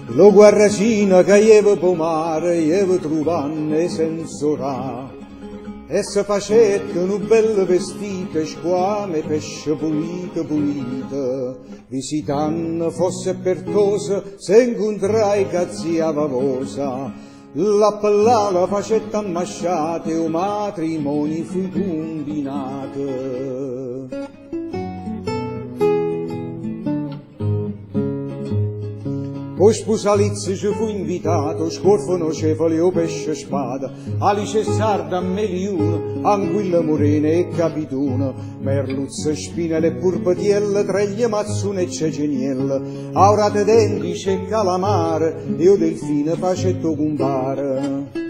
Lo guarracino che ieva pomare, ieva truvanne sensorà, e se facette un bel vestito, squame, pesce pulito, pulito, visitanno fosse pertosa, se incontrai cazzia vavosa, l'appellata facetta ammasciate, o matrimoni fu combinate. O sposalizio ci fu invitato, scorfano cefali o pesce spada, alice sarda, meliuno, anguilla morena e capituna, merluzza, spinelle e purbatielle, treglie, mazzune e cecenielle, aurate denti, c'è calamare, e o delfine facetto compare.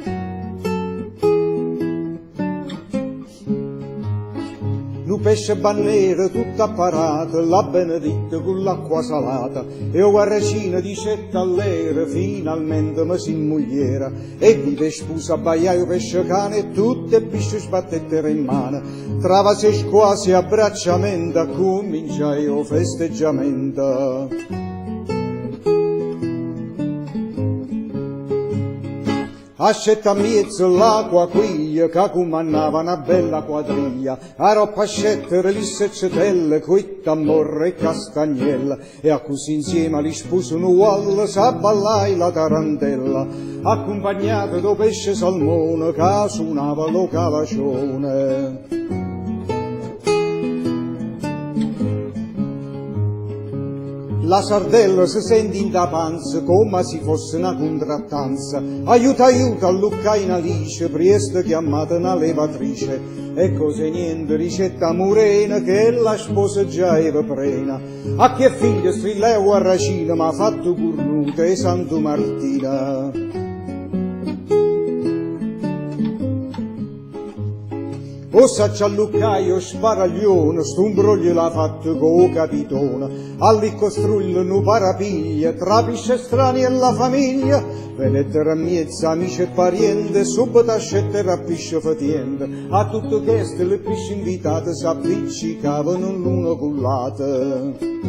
Lu pesce bannero tutto apparato, la benedetta con l'acqua salata, e o guarracino dicette all'era, finalmente mi si mogliera, e vive sposa baiaio pesce cane, e tutte pesce sbattettere in mano, travase quasi abbracciamento, cominciai o festeggiamento. Ascetta a mezzo l'acqua quiglia, che comandava una bella quadriglia, a roppa ascetta, relisse e cetelle, coitta, morra e castagnella, e a così insieme li sposano uguale, s'abballai la tarantella, accompagnata do pesce salmone, che suonava lo calacione. La sardella si sente in da panza, come se fosse una contrattanza. Aiuta, aiuta, alluccai in alice, presto chiamata una levatrice. E cose niente, ricetta morena, che la sposa già era prena. A che figlio strillai guarracina, m'ha fatto cornuta e Santo Martina. O s'accialluccaio sparaglione, st'umbroglio l'ha fatto co capitone, alli costruglio nu parapiglia, tra pisce strani e la famiglia, venettero a miezza amici e pariente, subito ascettero a pisce fatiente, a tutto questo le pisce invitate s'appiccicavano l'uno con l'altro.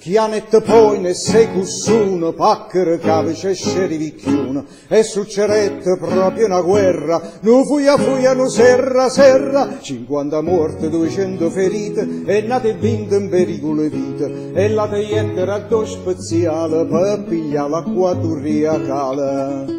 Chianette poi ne sei cussuno, pacchere cavice e scerivicchiuno, e succedette proprio una guerra, nu fuia nu serra serra, 50 morte, 200 ferite, e nate vinte in pericolo di vita, e la teiette raddò speziale, per pigliare l'acqua turriacale.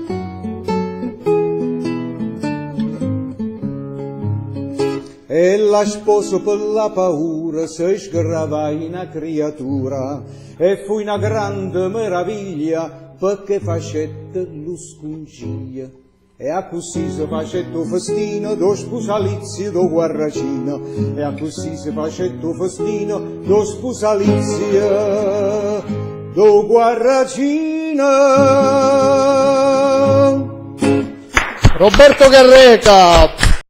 E la sposa per la paura si sgrava in una creatura, e fu una grande meraviglia perché facette lo scunciglia. E a così si facette festino do sposalizio do guarracino, e a così si facette festino do sposalizio do guarracino. Roberto Garreca.